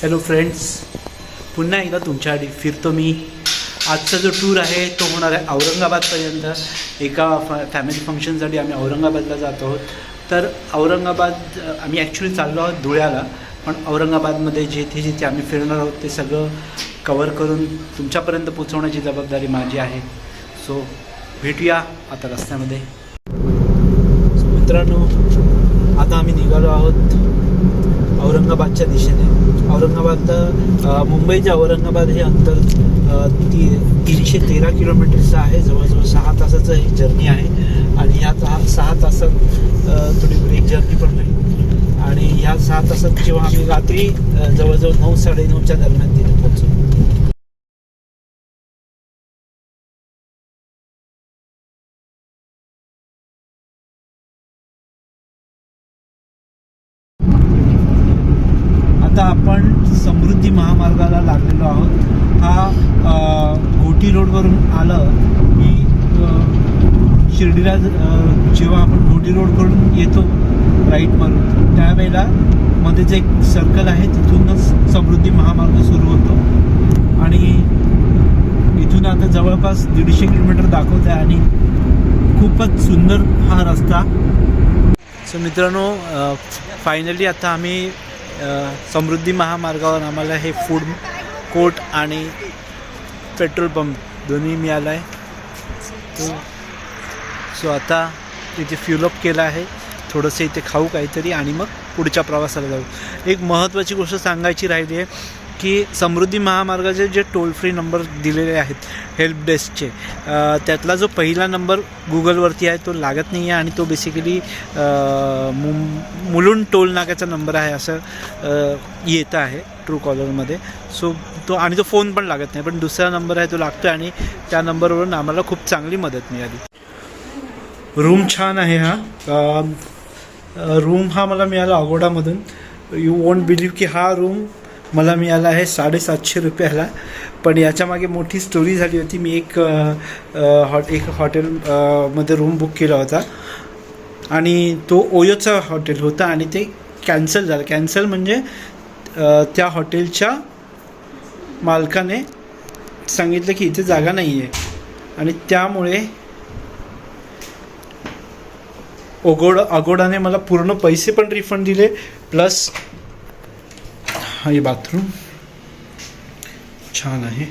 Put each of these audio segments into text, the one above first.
Hello friends, पुन्हा एकदा तुमच्यासाठी फिरतो मी. आजचा जो टूर आहे तो होणार आहे औरंगाबादपर्यंत. एका फॅमिली फंक्शनसाठी आम्ही औरंगाबादला जात आहोत. तर औरंगाबाद आम्ही ॲक्च्युली चाललो आहोत धुळ्याला, पण औरंगाबादमध्ये जिथे जिथे आम्ही फिरणार आहोत ते सगळं कवर करून तुमच्यापर्यंत पोचवण्याची जबाबदारी माझी आहे. सो भेटूया आता रस्त्यामध्ये. मित्रांनो, आता आम्ही निघालो आहोत औरंगाबादच्या दिशेने. मुंबईचे औरंगाबाद हे अंतर 313 किलोमीटरचं आहे. जवळजवळ 6 तासाचं ही जर्नी आहे. आणि ह्या 6 तासात थोडी ब्रेक जर्नी पण होईल. आणि ह्या 6 तासात जेव्हा आम्ही रात्री जवळजवळ 9-9:30च्या दरम्यान तिथे पोहोचू. आता आपण समृद्धी महामार्गाला लागलेलो आहोत. हा घोटी रोडवरून आलं की शिर्डीला जेव्हा आपण घोटी रोडकडून येतो राईट मारून, त्यावेळेला मध्येच एक सर्कल आहे, तिथूनच समृद्धी महामार्ग सुरू होतो. आणि इथून आता जवळपास 150 किलोमीटर दाखवत आहे आणि खूपच सुंदर हा रस्ता. सो मित्रांनो, फायनली आता आम्ही समृद्धी महामार्गावर आम्हाला हे फूड कोर्ट आणि पेट्रोल पंप दोन्ही मिळालं आहे. सो आता इथे फ्युलअप केलं आहे, थोडंसं इथे खाऊ काहीतरी आणि मग पुढच्या प्रवासाला जाऊ. एक महत्त्वाची गोष्ट सांगायची राहिली आहे की समृद्धी महामार्गाचे जे टोल फ्री नंबर दिलेले आहेत हेल्प डेस्कचे, त्यातला जो पहिला नंबर गुगलवरती आहे तो लागत नाही आहे. आणि तो बेसिकली मुलुंड टोल नाक्याचा नंबर आहे असं येतं आहे ट्रू कॉलरमध्ये. सो तो फोन पण लागत नाही, पण दुसरा नंबर आहे तो लागतो आणि त्या नंबरवरून आम्हाला खूप चांगली मदत मिळाली. रूम छान आहे. रूम हा मला मिळाला अगोडामधून. यू वोंट बिलीव्ह की हा रूम मला मिळाला आहे 750 रुपयाला. पण याच्यामागे मोठी स्टोरी झाली होती. मी एक हॉटेलमध्ये रूम बुक केला होता आणि तो ओयोचा हॉटेल होता आणि ते कॅन्सल झालं. कॅन्सल म्हणजे त्या हॉटेलच्या मालकाने सांगितलं की इथे जागा नाही आहे आणि त्यामुळे अगोडाने मला पूर्ण पैसे पण रिफंड दिले, प्लस हे बाथरूम छान आहे.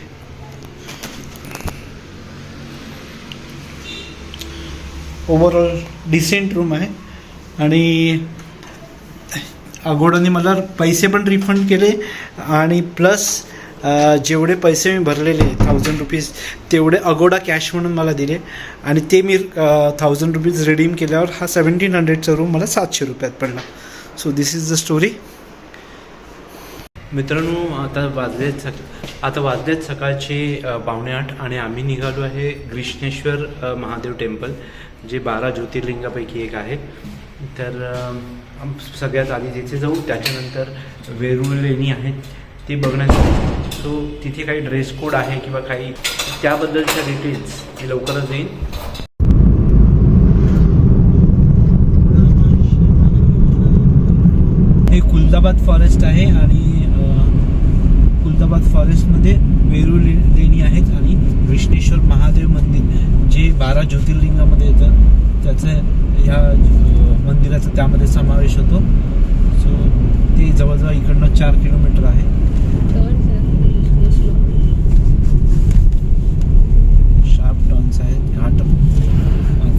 ओव्हरऑल डिसेंट रूम आहे. आणि अगोडाने मला पैसे पण रिफंड केले आणि प्लस जेवढे पैसे मी भरलेले 1000 रुपीज तेवढे अगोडा कॅश म्हणून मला दिले आणि ते मी 1000 रुपीज रिडीम केल्यावर हा 1700चा रूम मला 700 रुपयात पडला. So this is the story. मित्रांनो, आता वाजलेत सकाळचे 7:45 आणि आम्ही निघालो आहे ग्रीष्णेश्वर महादेव टेम्पल, जे 12 ज्योतिर्लिंगापैकी एक आहे. तर सगळ्यात आधी तिथे जाऊ, त्याच्यानंतर वेरूळ लेणी आहेत ते बघण्यासाठी. सो तिथे काही ड्रेस कोड आहे किंवा काही त्याबद्दलच्या डिटेल्स मी लवकरच देईन. हे खुलदाबाद फॉरेस्ट आहे आणि खुलदाबाद फॉरेस्टमध्ये वेरूळ लेणी आहेत आणि ग्रीष्णेश्वर महादेव मंदिर जे 12 ज्योतिर्लिंगामध्ये येतं, त्याचं ह्या मंदिराचा त्यामध्ये समावेश होतो. सो ते जवळजवळ इकडनं 4 किलोमीटर आहे. शार्प टर्न्स आहेत, घाट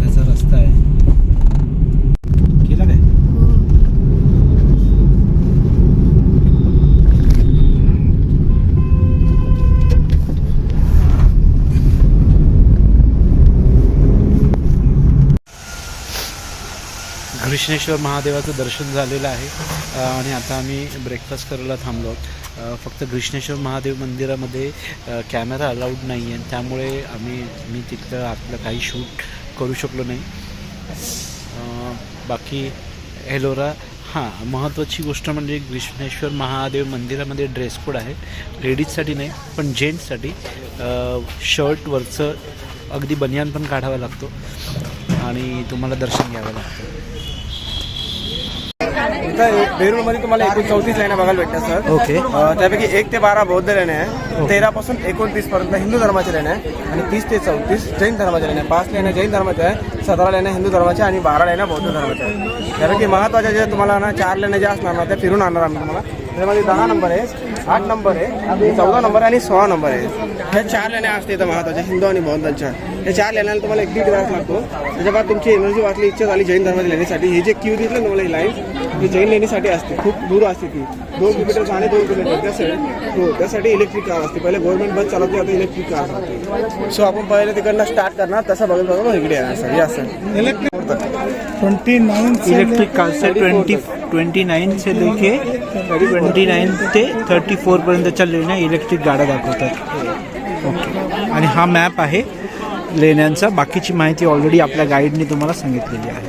त्याचा रस्ता आहे. केला काय? ग्रीष्णेश्वर महादेवाचं दर्शन झालेलं आहे आणि आता आम्ही ब्रेकफास्ट करायला थांबलो आहोत. फक्त ग्रीष्णेश्वर महादेव मंदिरामध्ये कॅमेरा अलाउड नाही आहे, त्यामुळे मी तिथलं आतलं काही शूट करू शकलो नाही. बाकी एलोरा महत्त्वाची गोष्ट म्हणजे ग्रीष्णेश्वर महादेव मंदिरामध्ये ड्रेस कोड आहे. लेडीजसाठी नाही पण जेंट्ससाठी शर्टवरचं अगदी बनियान पण काढावा लागतो आणि तुम्हाला दर्शन घ्यावं लागतं. इथं वेरूळमध्ये तुम्हाला एकूण 34 लेण्या बघायला भेटतात सर. ओके. त्यापैकी 1 ते 12 बौद्ध लेण्या आहे, 13 पासून 29 पर्यंत हिंदू धर्माच्या लेण्या आहे आणि 30 ते 34 जैन धर्माच्या लेण्या. 5 लेण्या जैन धर्माच्या आहे, 17 लेण्या हिंदू धर्माच्या आणि 12 लेण्या बौद्ध धर्माच्या आहे. त्यापैकी महत्त्वाच्या ज्या तुम्हाला ना 4 लेण्या ज्या असणार ना त्या फिरून आणणार आम्ही तुम्हाला. त्यामध्ये 10 नंबर आहे, 8 नंबर आहे, 14 नंबर आणि 16 नंबर आहे. ह्या 4 लेण्या असते इथं महत्त्वाच्या हिंदू आणि बौद्धांच्या. या 4 लेण्याला तुम्हाला 1 दीड तास लागतो. त्याच्या बाद तुमची एनर्जी वाचली, इच्छा झाली जैन धर्माच्या लेण्यासाठी. ही जे क्यू दिसलं तुम्हाला ही लाईन ही जैन लेण्यासाठी असते, खूप दूर असते ती. 2 किलोमीटर जाणे 2 किलोमीटर त्यासाठी. हो, त्यासाठी इलेक्ट्रिक कार असते. पहिले गव्हर्नमेंट बस चालवते, आता इलेक्ट्रिक कार असते. सो आपण पहिले तिकडनं स्टार्ट करणार, तसं बघत बघा इकडे येणार सर. हे असं इलेक्ट्रिक 29 इलेक्ट्रिक कार से 29 से लेके 29 ते 34 पर्यंतच्या लेण्या इलेक्ट्रिक गाड्या दाखवतात. ओके. आणि हा मॅप आहे लेण्यांचा. बाकीची माहिती ऑलरेडी आपल्या गाईडने तुम्हाला सांगितलेली आहे.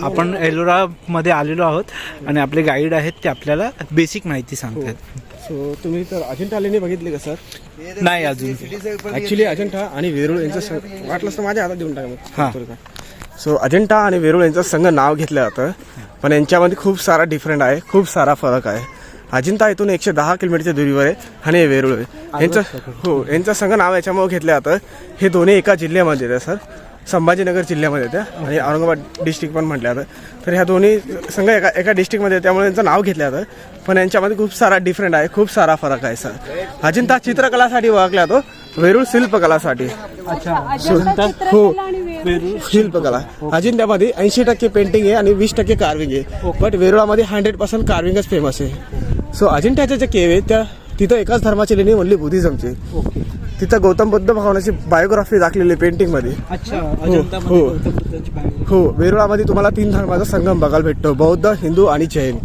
आपण एलोरामध्ये आलेलो आहोत आणि आपले गाईड आहेत ते आपल्याला बेसिक माहिती सांगतात. सो तुम्ही तर अजिंठा लेणी बघितली का सर? नाही अजून. ॲक्च्युली अजिंठा आणि वेरूळ यांचं वाटलं तर माझ्या हातात देऊन टाका. हां. सो अजिंठा आणि वेरूळ यांचं संघ नाव घेतलं जातं, पण यांच्यामध्ये खूप सारा डिफरंट आहे, खूप सारा फरक आहे. अजिंठा इथून 110 किलोमीटरच्या दूरीवर आहे आणि वेरूळ यांचं यांचं संघ नाव याच्यामुळे घेतलं जातं. हे दोन्ही एका जिल्ह्यामध्ये येतात सर, संभाजीनगर जिल्ह्यामध्ये येतं आणि औरंगाबाद डिस्ट्रिक्ट पण म्हटलं जातं. तर ह्या दोन्ही संघ एका डिस्ट्रिक्टमध्ये त्यामुळे यांचं नाव घेतलं जातं, पण यांच्यामध्ये खूप सारा डिफरंट आहे, खूप सारा फरक आहे सर. अजिंठा चित्रकलासाठी ओळखला जातो, वेरूळ शिल्पकलासाठी. हो, वेरूळ शिल्पकला. अजिंठ्यामध्ये 80% पेंटिंग आहे आणि 20% कार्विंग आहे, बट वेरूळामध्ये 100% कार्विंगच फेमस आहे. सो अजिंठ्याच्या ज्या केव आहे त्या तिथं एकाच धर्माची लेणी ओनली बुद्धिझमची. तिथं गौतम बुद्ध भगवानाची बायोग्राफी दाखलेली पेंटिंगमध्ये. हो, वेरूळामध्ये तुम्हाला 3 धर्माचा संगम बघायला भेटतो, बौद्ध, हिंदू आणि जैन.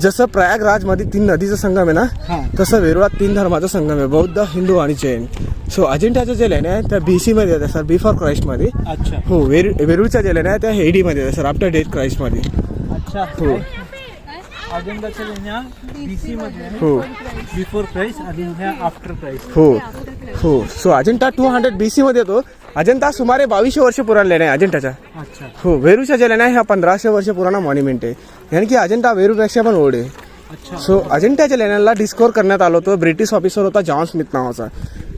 जसं प्रयागराजमध्ये 3 नदीचा संगम आहे ना, तसं वेरूळात 3 धर्माचा संगम आहे, बौद्ध, हिंदू आणि जैन. सो अजिंठ्याच्या ज्या लेण्या आहेत त्या BC मध्ये येतात सर, बिफोर क्राइस्टमध्ये. हो, वेरूळच्या ज्या लेण्या आहेत त्या AD मध्ये येतात सर, आफ्टर डेट क्राइस्टमध्ये. हो, अजिंठाच्या लेण्या BC मध्ये, हो, बिफोर क्राइस्ट आणि आफ्टर क्राइस्ट. हो, हो. सो अजिंठा 200 BC मध्ये येतो. अजिंठा सुमारे 2200 वर्ष पुराण लेण्या आहे अजिंठाच्या. हो, वेरूळच्या ज्या लेण्या ह्या 1500 वर्ष पुराणा मॉन्युमेंट आहे, यानी की अजिंठा वेरूळपेक्षा पण ओल्ड आहे. सो अजिंठ्याच्या लेण्यांना डिस्कोर करण्यात आलं होतं. ब्रिटिश ऑफिसर होता जॉन स्मिथ नावाचा,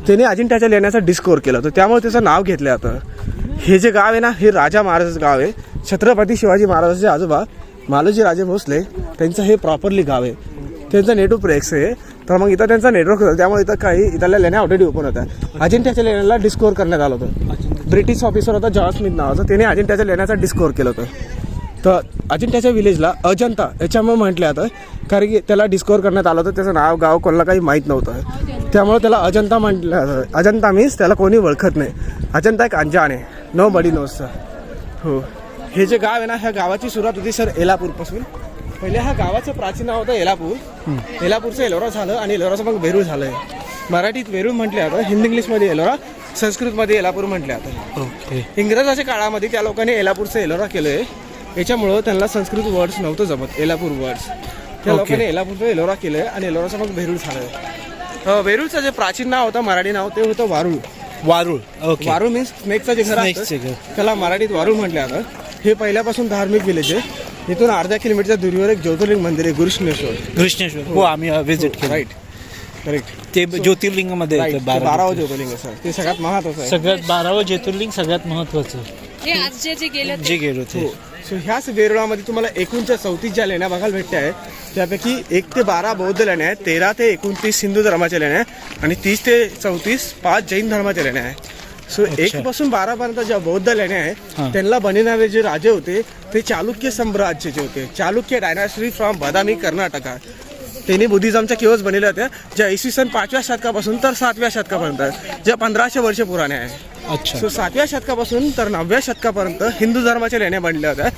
त्याने अजिंठ्याच्या लेण्याचा डिस्कोर केलं होतं, त्यामुळे त्याचं नाव घेतलं जातं. हे जे गाव आहे ना, हे राजा महाराजाचं गाव आहे. छत्रपती शिवाजी महाराजांचे आजोबा मालोजी राजे भोसले त्यांचं हे प्रॉपरली गाव आहे. त्यांचं नेटवर्क प्रेक्स आहे, तर मग इथं त्यांचा नेटवर्क होता, त्यामुळे इथं काही इथल्या लेण्या ऑलरेडी ओपन होत्या. अजिंठ्याच्या लेण्याला डिस्कोर करण्यात आलं होतं. ब्रिटिश ऑफिसर होता जॉन स्मिथ नावाचा, त्याने अजिंठ्याच्या लेण्याचा डिस्कोर केलं होतं. तर अजिंठ्याच्या विलेजला अजंता याच्यामुळे म्हटलं जातं, कारण की त्याला डिस्कोर करण्यात आलं होतं. त्याचं नाव गाव कोणाला काही माहीत नव्हतं, त्यामुळे त्याला अजंता म्हटलं जातं. अजंता मीन्स त्याला कोणी ओळखत नाही. अजंता एक अंजान आहे, नो बडी नोस सर. हो, हे जे गाव आहे ना, ह्या गावाची सुरुवात होती सर एलापूरपासून. पहिले ह्या गावाचं प्राचीन नाव होतं एलापूर. एलापूरचं एलोरा झालं आणि एलोराचं मग वेरूळ झालं आहे. मराठीत वेरूळ म्हटलं जातं, हिंदी इंग्लिशमध्ये एलोरा, संस्कृतमध्ये एलापूर म्हटलं जातं. ओके. इंग्रजाच्या काळामध्ये त्या लोकांनी एलापूरचं एलोरा केलं आहे, याच्यामुळं त्यांना संस्कृत वर्ड्स नव्हतं जमत, एलापूर वर्ड्स. त्या लोकांनी एलापूरचं एलोरा केलं आहे आणि एलोराचं मग वेरूळ झालं आहे. वेरूळचं जे प्राचीन नाव होतं मराठी नाव ते होतं वारुळ. ओके. वारुळ मीन्स स्नेकचं जे घर असतं त्याला मराठीत वारुळ म्हटलं जातं. हे पहिल्यापासून धार्मिक विलेज आहे. इथून अर्ध्या किलोमीटरच्या दूरीवर एक ज्योतिर्लिंग मंदिर आहे, घृष्णेश्वर. हो, आम्ही व्हिजिट केलं. Right, correct. ते ज्योतिर्लिंगामध्ये 12वं ज्योतिर्लिंग आहे सर, ते सगळ्यात महत्वाचं आहे. सगळ्यात 12वं ज्योतिर्लिंग सगळ्यात महत्वाचं हे आज जे गेलो ते. सो ह्याच वेरूळामध्ये तुम्हाला एकूणच्या 34 ज्या लेण्या बघायला भेटत आहे, त्यापैकी 1 ते 12 बौद्ध लेण्या आहेत, 13 ते 29 हिंदू धर्माच्या लेण्या आहेत आणि 30 ते 34 5 जैन धर्माच्या लेण्या आहेत. सो 1 पासून 12 पर्यंत ज्या बौद्ध लेण्या आहेत त्यांना बनविणारे जे राजे होते ते चालुक्य साम्राज्याचे होते. चालुक्य डायनास्टी फ्रॉम बदामी कर्नाटका. त्यांनी बुद्धिझमच्या केव्स बनवल्या होत्या, ज्या इसवी सन 5व्या शतकापासून तर 7व्या शतकापर्यंत, ज्या 1500 वर्ष पुराण्या आहे. सो 7व्या शतकापासून तर 9व्या शतकापर्यंत हिंदू धर्माच्या लेण्या बनल्या होत्या,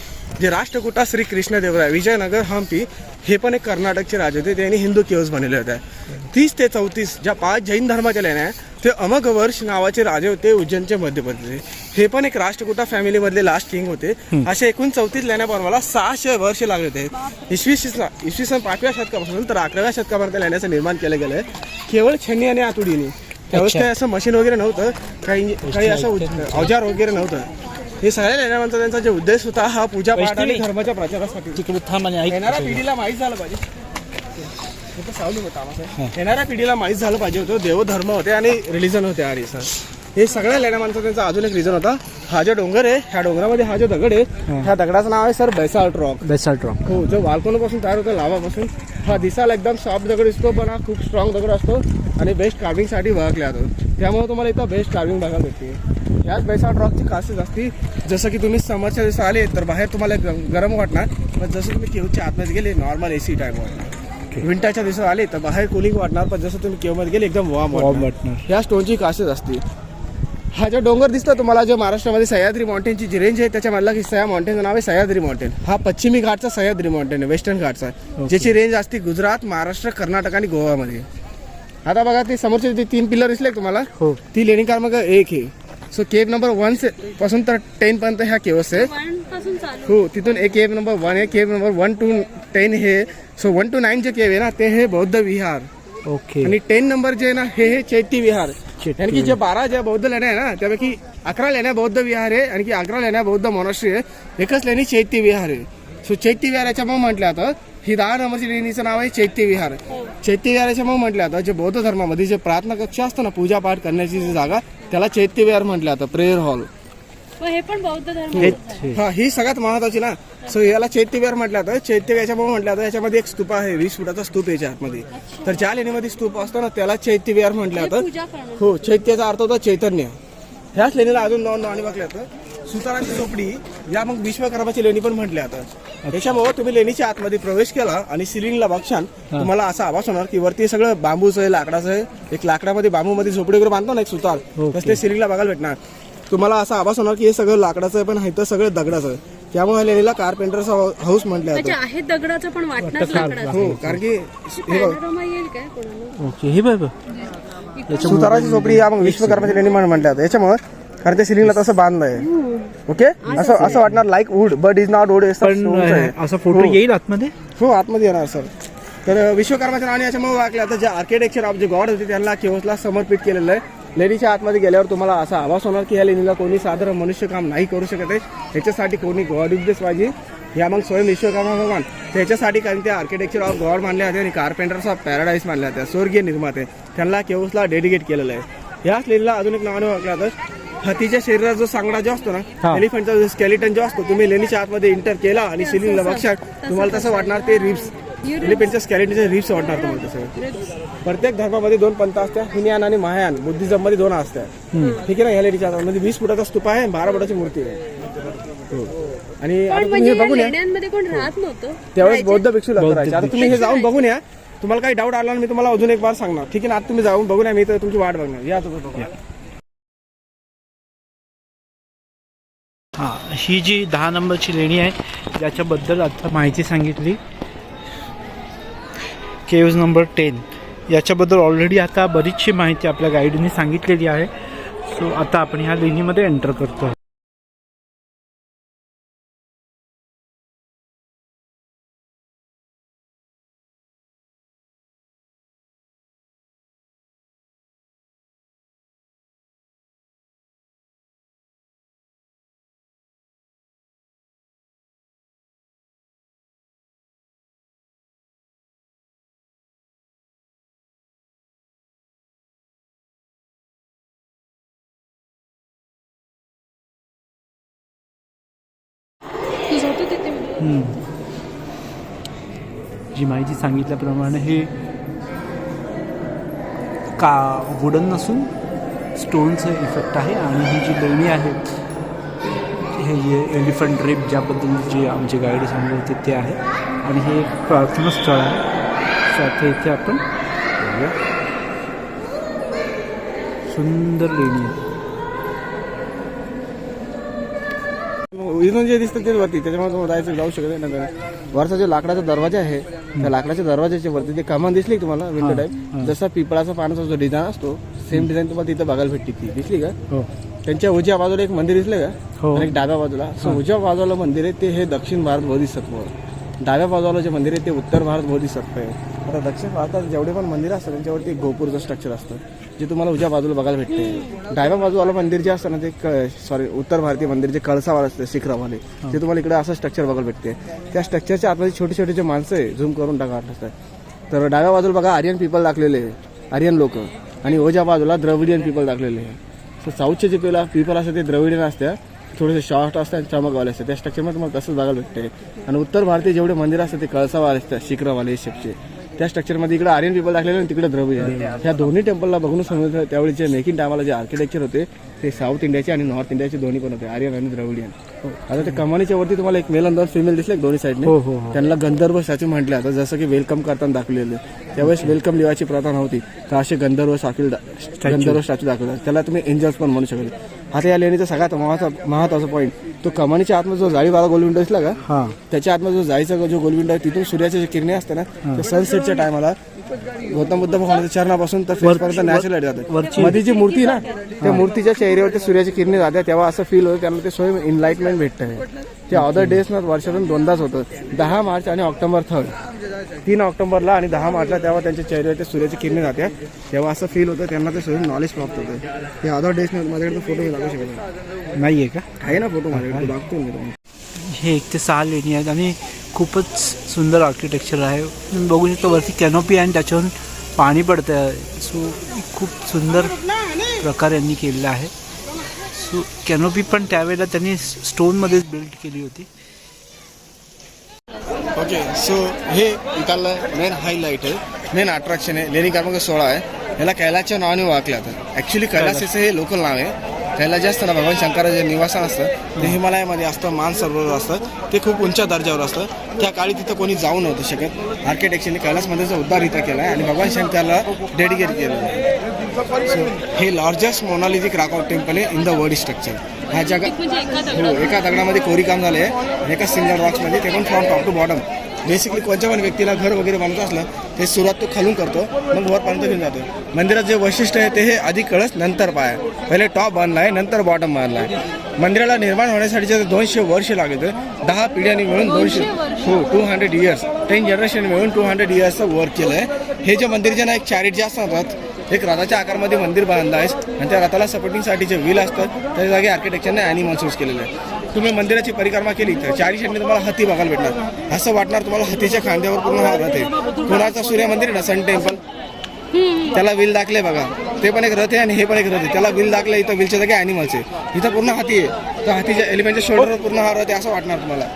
जे राष्ट्रकुटा श्री कृष्णदेवराय विजयनगर हम्पी हे पण एक कर्नाटकचे राजे होते, त्यांनी हिंदू केव्स बनवले होत्या. 30 ते 34 ज्या 5 जैन धर्माच्या लेण्या आहे ते अमगवर्ष नावाचे राजे होते उज्जैनचे मध्यप्रदेश. हे पण एक राष्ट्रकुटा फॅमिलीमधले लास्ट किंग होते. असे एकूण 34 लेण्या बनवायला 600 वर्ष लागले होते. इसवी सन 5व्या शतकापासून तर 11व्या शतकापर्यंत लेण्याचं निर्माण केलं गेलं आहे, केवळ छन्नी आणि आतुडीने. त्यावेळेस काही असं मशीन वगैरे नव्हतं, काही असं अवजार वगैरे नव्हतं. हे सगळ्या लेण्यामांचा त्यांचा जे उद्देश होता हा पूजा पाठ आणि धर्माच्या प्रचारासाठी. तिकडे थांब आणि ऐक. येणाऱ्या पिढीला माहीत झालं पाहिजे. सावली होता येणाऱ्या पिढीला माहीत झालं पाहिजे होतं देवधर्म होते आणि रिलिजन होते आणि सर हे सगळ्या लेण्यामांचा त्यांचा अजून एक रिझन होता. हा जो डोंगर आहे ह्या डोंगरामध्ये हा जो दगड आहे ह्या दगडाचं नाव आहे sir basalt rock. Basalt rock. हो, जो वाल्कोनापासून तयार होतो लावापासून. हा दिसायला एकदम सॉफ्ट दगड दिसतो पण हा खूप स्ट्रॉंग दगड असतो आणि बेस्ट कार्विंगसाठी ओळखला जातो. त्यामुळे तुम्हाला इथं बेस्ट कार्विंग बघायला भेटते. याच बेसाल्ट रॉकची खासियत असते. जसं की तुम्ही समरच्या दिवस आले तर बाहेर तुम्हाला गरम वाटणार पण जसं तुम्ही केवच्या आतमध्ये गेले नॉर्मल AC टाईम वाटणार. विंटरच्या दिवसात आले तर बाहेर कूलिंग वाटणार पण जसं तुम्ही केवमध्ये गेले एकदम वॉर्म वाटणार. ह्या स्टोनची खासियत असते. हा जो डोंगर दिसतो तुम्हाला जो महाराष्ट्रामध्ये सह्याद्री माउंटेनची जी रेंज आहे त्याच्यामधला की सह्या माउंटेनचं नाव आहे सह्याद्री माउंटेन. हा पश्चिमी घाटचा सह्याद्री माउंटेन आहे, वेस्टर्न घाटचा, ज्याची रेंज असते गुजरात, महाराष्ट्र, कर्नाटक आणि गोवामध्ये. आता बघा ते समोरचे ते 3 पिलर दिसले तुम्हाला. हो. ती लेणी क्रमांक 1 आहे. सो केव नंबर 1 पासून तर 10 पर्यंत ह्या केव्स आहे. हो, तिथून एक केव नंबर 1 आहे. केव नंबर 1 to 10 हे. सो 1 to 9 जे केव आहे ना ते हे बौद्ध विहार. ओके. आणि 10 नंबर जे आहे ना हे चैत्य विहार. यानी की जे 12 ज्या बौद्ध लेण्या आहे ना त्यापैकी 11 लेण्या बौद्ध विहार आहे आणि की 11 लेण्या बौद्ध मोनास्ट्री आहे. एकच लेणी चैत्य विहार आहे. सो चैत्य विहार याच्यामुळे म्हटलं जातं ही 10 नंबरची लेणीचं नाव आहे चैत्य विहार. चैत्य विहार याच्यामुळे म्हटलं जातं जे बौद्ध धर्मामध्ये जे प्रार्थना कक्ष असतं ना पूजापाठ करण्याची जी जागा त्याला चैत्य विहार म्हटलं जातं, प्रेयर हॉल. हे पण बौद्ध धर्म. हा, ही सगळ्यात महत्वाची ना. सो याला चैत्य विहार म्हटलं जातं. चैत्य याच्यामुळे म्हटलं जातं याच्यामध्ये एक स्तूप आहे 20 फुटाचा स्तूप याच्या आतमध्ये. तर ज्या लेणीमध्ये स्तूप असतो ना त्याला चैत्य विहार म्हटलं जातं. हो, चैत्याचा अर्थ होता चैतन्य. ह्याच लेणीला अजून नावाने बघल्या जातं सुतारांची झोपडी या मग विश्वकर्माची लेणी पण म्हटल्या जातात. त्याच्यामुळे तुम्ही लेणीच्या आतमध्ये प्रवेश केला आणि सिलिंगला बघशाल तुम्हाला असा आवाज होणार की वरती सगळं बांबूचं आहे, लाकडाचं आहे. एक लाकडामध्ये बांबूमध्ये झोपडी वगैरे बांधतो ना एक सुतार, तसं ते सिलिंगला बघायला भेटणार. तुम्हाला असा आवाज होणार की हे सगळं लाकडाचं आहे पण हे तर सगळं दगडाचं आहे. त्यामुळे लेणीला कार्पेंटरचा हाऊस म्हटलं जातं. आहे दगडाचं पण वाटणार लाकडाचं. हो, कारण की हे बघ येईल काय कोणाला. ओके. हे बघ सुताराची झोपडी या मग विश्वकर्माची लेणी म्हटलं जातं याच्यामुळे कारण ते सिलिंगला तसं बांधलं आहे. ओके, असं वाटणार like wood but is not wood. असा फोटो येईल आतमध्ये. हो, आतमध्ये येणार सर. तर विश्वकर्माच्या नावाने याच्यामुळे वाकलं आता जे आर्किटेक्चर ऑफ जे गॉड होते त्यांना केवसला समर्पित केलेलं आहे. लेणीच्या आतमध्ये गेल्यावर तुम्हाला असा आभास होणार की या लेणीला कोणी साधारण मनुष्य काम नाही करू शकत आहे. ह्याच्यासाठी कोणी गॉड उद्देश पाहिजे या मग स्वयं विश्वकर्मा भगवान त्याच्यासाठी कारण ते आर्किटेक्चर ऑफ गॉड मानले जाते आणि कार्पेंटर्स ऑफ पॅराडाईस मानले जाते, स्वर्गीय निर्माते. त्यांना केवसला डेडिकेट केलेलं आहे. याच लेणीला अजून एक नावाने ओळखलं जातं हत्तीच्या शरीराचा जो सांगडा जो असतो ना एलिफंटचा जो स्केलिटन जो असतो तुम्ही लेणीच्या आतमध्ये एंटर केला आणि सिलिंगला बघशाल तुम्हाला तसं वाटणार ते रिब्स एलिफंटच्या स्केलिटनचे रिब्स वाटणार तुम्हाला तसं. प्रत्येक धर्मामध्ये 2 पंथ असतात, हिनयान आणि महायान. बुद्धिझम मध्ये 2 असतात. ठीक आहे ना. या लेणीच्या आतमध्ये 20 फुटाचा स्तूप आहे, 12 फुटाची मूर्ती आहे. आणि आता तुम्ही हे बघून या त्यावेळेस बौद्ध भिक्षू लागत राहायचे. आता तुम्ही हे जाऊन बघून या. तुम्हाला काही डाऊट आला मी तुम्हाला अजून एक बार सांगणार. ठीक आहे ना. आता तुम्ही जाऊन बघून या, मी तर तुमची वाट बघणार. या तुम्ही बघा. हां, ही जी 10 नंबरची लेणी आहे याच्याबद्दल आता माहिती सांगितली. केव्ज नंबर 10 याच्याबद्दल ऑलरेडी आता बरीचशी माहिती आपल्या गाईडने सांगितलेली आहे. सो आता आपण ह्या लेणीमध्ये एंटर करतो. जी माहिती सांगितल्याप्रमाणे हे का वुडन नसून स्टोनचं इफेक्ट आहे. आणि ही जी लेणी आहेत हे एलिफंट रिप ज्याबद्दल जे आमचे गाईड सांगत होते ते आहे. आणि हे एक प्रार्थना स्थळ आहे. सो आता इथे आपण सुंदर लेणी आहे. इथून जे दिसतं तेच वरती त्याच्यामुळे तुम्हाला जायचं जाऊ शकत नाही. वरचा जो लाकडाचा दरवाजा आहे त्या लाकडाच्या दरवाजाच्या वरती ते कमान दिसली तुम्हाला विंडो टाईप जसा पिपळाचा पानाचा जो डिझाईन असतो सेम डिझाईन तुम्हाला तिथं बघायला भेटते. ती दिसली का? त्यांच्या उजव्या बाजूला एक मंदिर दिसलं का आणि एक डाव्या बाजूला. सो उजव्या बाजूला मंदिर आहे ते हे दक्षिण भारत बोधिसत्व डाव्या बाजूला जे मंदिर आहे ते उत्तर भारत बोधिसत्व आहे. आता दक्षिण भारतात जेवढे पण मंदिर असतात त्यांच्यावरती एक गोपूरचं स्ट्रक्चर असतं जे तुम्हाला उजव्या बाजूला बघायला भेटते. डाव्या बाजूला मंदिर जे असतं ना ते उत्तर भारतीय मंदिर जे कळसावाला असतं शिखरावाले ते तुम्हाला इकडे असं स्ट्रक्चर बघायला भेटते. त्या स्ट्रक्चरच्या आतमध्ये छोटे छोटे जे माणसं आहे झूम करून टाका असतात. तर डाव्या बाजूला बघा आर्यन पीपल दाखलेले आहे, आर्यन लोक, आणि उजव्या बाजूला द्रविडियन पीपल दाखलेले आहे. सो साऊथचे जे पीपल असतात ते द्रविडियन असतात, थोडेसे शॉर्ट असतात, चमकवाले असतात. त्या स्ट्रक्चरमध्ये तुम्हाला तसंच बघायला भेटते. आणि उत्तर भारतीय जेवढे मंदिर असतात ते कळसावाले असतात शिखरावाले शेपचे, त्या स्ट्रक्चरमध्ये इकडे आर्यन पीपल दाखलेले आणि तिकडे द्रविडियन. ह्या दोन्ही टेम्पलला बघून समजलं त्यावेळी जे मेकिंग टायमाला जे आर्किटेक्चर होते ते साऊथ इंडियाचे आणि नॉर्थ इंडियाचे दोन्ही पण होते, आर्यन आणि द्रविडियन. आता ते कमानीच्या वरती तुम्हाला एक मेल आणि दोन फिमेल दिसले दोन्ही साईडने. त्यांना गंधर्व स्टॅच्यू म्हटलं आता, जसं की वेलकम करताना दाखवलेलं. त्यावेळेस वेलकम लिहायची प्रथा नव्हती तर असे गंधर्व स्टॅच्यू दाखवतात. त्याला तुम्ही एंजल्स पण म्हणू शकता. आता या लेणीचा सगळ्यात महत्वाचा पॉईंट तो कमानीच्या आतमध्ये जो जाळीवाला गोलविंडो दिसला का, त्याच्या आतमध्ये जो जायचा जो गोलविंडो आहे तिथून सूर्याचे जे किरणे असते ना ते सनसेटच्या टायमाला गौतम बुद्ध भगवानाच्या चरणापासून तर फेसपर्यंत नॅचरल लाईट जाते. मध्ये जी मूर्ती ना त्या मूर्तीच्या चेहऱ्यावरती सूर्याची किरणे जाते तेव्हा असं फील होतं त्यांना ते स्वयं इनलाइटमेंट भेटतं. ते अदर डेज ना वर्षातून दोनदाच होतं, 10 मार्च आणि ऑक्टोबर 3. 3 ऑक्टोबरला आणि 10 मार्चला तेव्हा त्यांच्या चेहऱ्यावरती सूर्याची किरणे जाते तेव्हा असं फील होतं त्यांना ते स्वयं नॉलेज प्राप्त होतं. ते अदर डेज माझ्याकडे फोटो लागू शकत नाहीये का? आहे ना फोटो माझ्याकडे दाखवतो मी तुम्हाला. हे 1 ते 6 लेणी आहेत आणि खूपच सुंदर आर्किटेक्चर आहे. बघू शकतो वरती कॅनोपी आणि त्याच्यावरून पाणी पडतं आहे. सो खूप सुंदर प्रकारे यांनी केलेलं आहे. सो कॅनोपी पण त्यावेळेला त्यांनी स्टोनमध्येच बिल्ड केली होती. ओके, सो हे इथलं मेन हायलाईट आहे, मेन अट्रॅक्शन आहे. लेणी क्रमांक 16 आहे. याला कैलासच्या नावाने ओळखलं जातं. ॲक्च्युली कैलासाचं हे लोकल नाव आहे. कैलास जे असतं ना भगवान शंकराचं जे निवासन असतं ते हिमालयामध्ये असतं, मानसरोवर असतं, ते खूप उंच दर्जावर असतं. त्या काळी तिथं कोणी जाऊ नव्हतं शकत. आर्किटेक्चरने कैलासमध्येचा उद्धार इथं केला आहे आणि भगवान शंकरला डेडिकेट केलं आहे. सो हे लार्जेस्ट मोनालिथिक रॉक टेम्पल आहे इन द वर्ल्ड स्ट्रक्चर. ह्या जगात एका दगडामध्ये कोरीकाम झाले आहे, एका सिंगल रॉक्समध्ये, ते पण from top to bottom. Basically कोणत्या पण व्यक्तीला घर वगैरे बांधत असलं ते सुरुवात तो खालून करतो मग वरपर्यंत घेऊन जातो. मंदिरात जे वैशिष्ट्य आहे ते हे आधी कळस नंतर पाय, पहिले टॉप बांधला आहे नंतर बॉटम बांधला आहे. मंदिराला निर्माण होण्यासाठी 200 वर्ष लागले. 10 पिढ्यांनी मिळून 200 इयर्स, 10 जनरेशन मिळून 200 इयर्सचं वर्क केलं आहे. हे जे मंदिर जे ना एक चॅरिट जे असतात, एक रथाच्या आकारामध्ये मंदिर बांधलं आहे आणि त्या रथाला सपोर्टिंगसाठी जे व्हील असतात त्या जागी आर्किटेक्चरने ॲनिमल्स यूज केलेले आहे. तुम्ही मंदिराची परिक्रमा केली तर 4 दिशांनी तुम्हाला हत्ती बघायला भेटणार. असं वाटणार तुम्हाला हत्तीच्या खांद्यावर पूर्ण हा रथ आहे. कोणाचं सूर्य मंदिर आहे ना सन टेम्पल, त्याला व्हील दाखले बघा, ते पण एक रथ आहे आणि हे पण एक रथ आहे. त्याला व्हील दाखले, इथं व्हीलच्या जागी ॲनिमल्स आहे, इथं पूर्ण हाती आहे. तर हातीच्या एलिफंटच्या शोल्डरवर पूर्ण हा रथ आहे असं वाटणार तुम्हाला.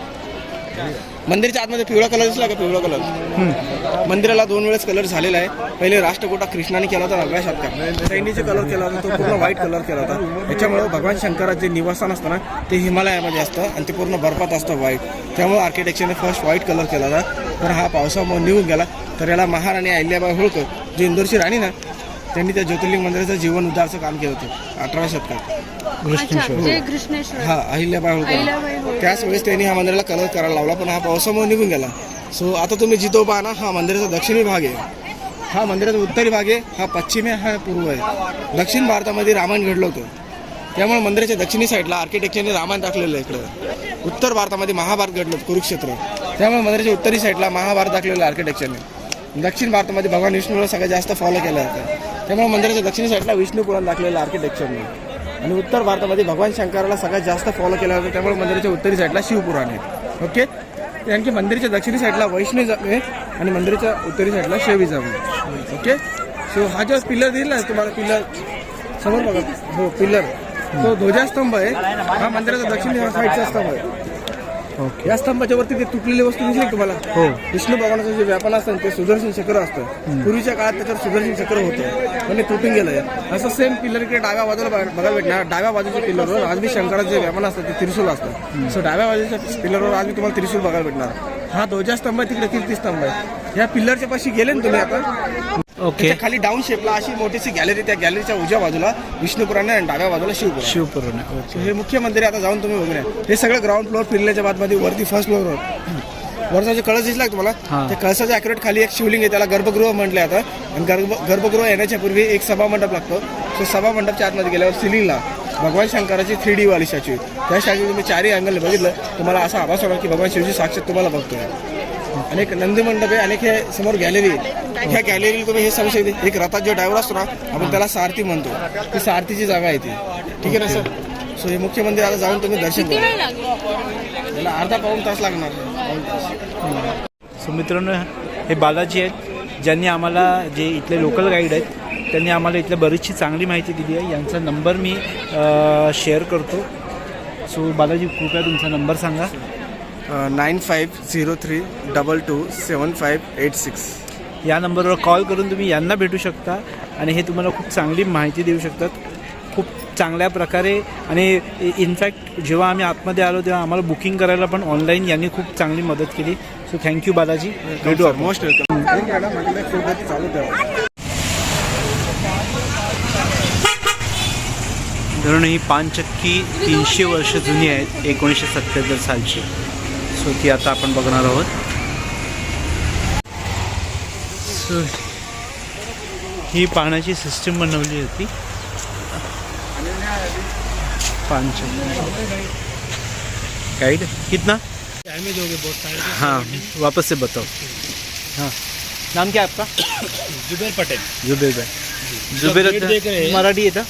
मंदिरच्या आतमध्ये पिवळा कलर दिसला का, पिवळा कलर मंदिराला 2 वेळेस कलर झालेला आहे. पहिले राष्ट्रकूटा कृष्णाने केला होता 9व्या शतकात, सैनीचे कलर केला होता, तो पूर्ण व्हाईट कलर केला होता. याच्यामुळे भगवान शंकराचं जे निवासन असतं ना ते हिमालयामध्ये असतं आणि ते पूर्ण बर्फात असतं व्हाईट. त्यामुळे आर्किटेक्चरने फर्स्ट व्हाईट कलर केला होता. तर हा पावसामुळे निघून गेला. तर याला महाराणी अहिल्याबाई होळकर जी इंदोरची राणी ना त्यांनी त्या ज्योतिर्लिंग मंदिराचं जीवन उद्धारचं काम केलं होतं 18व्या शतकात. हा अहिल्याबाई होळकर, त्याच वेळेस त्यांनी हा मंदिराला कलर करायला लावला पण हा पावसामुळे निघून गेला. सो आता तुम्ही जिथं उभा ना हा मंदिराचा दक्षिणी भाग आहे, हा मंदिराचा उत्तरी भाग आहे, हा पश्चिम आहे, हा पूर्व आहे. दक्षिण भारतामध्ये रामायण घडलं होतं त्यामुळे मंदिराच्या दक्षिणी साईडला आर्किटेक्चरने रामायण दाखलेलं आहे. इकडं उत्तर भारतामध्ये महाभारत घडलं होतं कुरुक्षेत्र, त्यामुळे मंदिराच्या उत्तरी साईडला महाभारत दाखलेलं आहे आर्किटेक्चरने. दक्षिण भारतामध्ये भगवान विष्णूला सगळ्यात जास्त फॉलो केलं जातं त्यामुळे मंदिराच्या दक्षिणी साईडला विष्णू पुराण दाखलेलं आर्किटेक्चरने. आणि उत्तर भारतामध्ये भगवान शंकराला सगळ्यात जास्त फॉलो केलं जातं त्यामुळे मंदिराच्या उत्तरी साईडला शिवपुराण आहे. ओके, आणखी मंदिराच्या दक्षिणी साईडला वैष्णवी आहे आणि मंदिराच्या उत्तरी साईडला शैविझम आहे. ओके, सो हा जो पिल्लर दिला आहे तुम्हाला, पिल्लर समोर बघा, हो पिल्लर, तो ध्वजास्तंभ आहे. हा मंदिराचा दक्षिणी साईडचा स्तंभ आहे. या स्तंभाच्या वरती ते तुटलेली वस्तू दिसली तुम्हाला, हो विष्णू भगवानाचं जे व्यापन असतं ते सुदर्शन चक्र असतं. पूर्वीच्या काळात त्याच्यावर सुदर्शन चक्र होतं पण ते तुटून गेलंय. असं सेम पिल्लर इकडे डाव्या बाजूला बघायला भेटणार. डाव्या बाजूच्या पिल्लरवर आजबी शंकराचं जे व्यापन असतं ते त्रिशूल असतं. सो डाव्या बाजूच्या पिल्लरवर आजबी तुम्हाला त्रिशूल बघायला भेटणार. हा ध्वजास्तंभ आहे, तिकडे कीर्तिस्तंभ आहे. या पिल्लरच्या पाशी गेले ना तुम्ही आता, ओके, खाली डाऊन शेपला अशी मोठीशी गॅलरी, त्या गॅलरीच्या उजव्या बाजूला विष्णू पुराण आणि डाव्या बाजूला शिवपुराण. हे मुख्य मंदिर आहे. आता जाऊन तुम्ही बघूया. हे सगळं ग्राउंड फ्लोअर फिरल्याच्या बादमध्ये वरती फर्स्ट फ्लोअरवर वरचा जो कळस दिसला तुम्हाला, त्या कळसाच्या अॅक्युरेट खाली एक शिवलिंग आहे, त्याला गर्भगृह म्हटलं आता. आणि गर्भगृह येण्याच्या पूर्वी एक सभामंडप लागतो. तो सभामंडपच्या आतमध्ये गेल्यावर सिलिंगला भगवान शंकराची 3D वाली स्टॅच्यू, त्या स्टॅच्यू तुम्ही 4ही अँगल बघितलं तुम्हाला असा आभास होणार की भगवान शिवजी साक्षात तुम्हाला बघतोय. आणि एक नंदी मंडप आहे आणि एक हे समोर गॅलरी आहे. ह्या गॅलरीला तुम्ही हे समजू शकते, एक रथात जो ड्रायव्हर असतो ना आपण त्याला सारथी म्हणतो, ती सारथीची जागा आहे ती. ठीक आहे ना सर. सो हे मुख्य मंदिराला जाऊन तुम्ही दर्शन किती करा. वेळ लागला? त्याला अर्धा पाऊण तास लागणार. पाऊण तास. सो मित्रांनो, हे बालाजी आहेत, ज्यांनी आम्हाला जे इथले लोकल गाईड आहेत त्यांनी आम्हाला इथल्या बरीचशी चांगली माहिती दिली आहे. यांचा नंबर मी शेअर करतो. सो बालाजी, कृपया तुमचा नंबर सांगा. 9503227586. या नंबरवर कॉल करून तुम्ही यांना भेटू शकता आणि हे तुम्हाला खूप चांगली माहिती देऊ शकतात, खूप चांगल्या प्रकारे. आणि इनफॅक्ट जेव्हा आम्ही आतमध्ये आलो तेव्हा आम्हाला बुकिंग करायला पण ऑनलाईन यांनी खूप चांगली मदत केली. So thank you Balaji. भेटू आपण. Most welcome. चालू ठेवा. धरण ही पानचक्की 300 वर्ष जुनी आहेत, 1977 सालची. सो ती आता आपण बघणार आहोत. सो ही पाण्याची सिस्टीम बनवली होती. पानचक्की गाइड कितना? हाँ, वापस से बताओ. हाँ, नाम क्या है आपका? जुबेर पटेल. जुबेर भाई. जुबेर देख रहे हैं. मराठी येतं?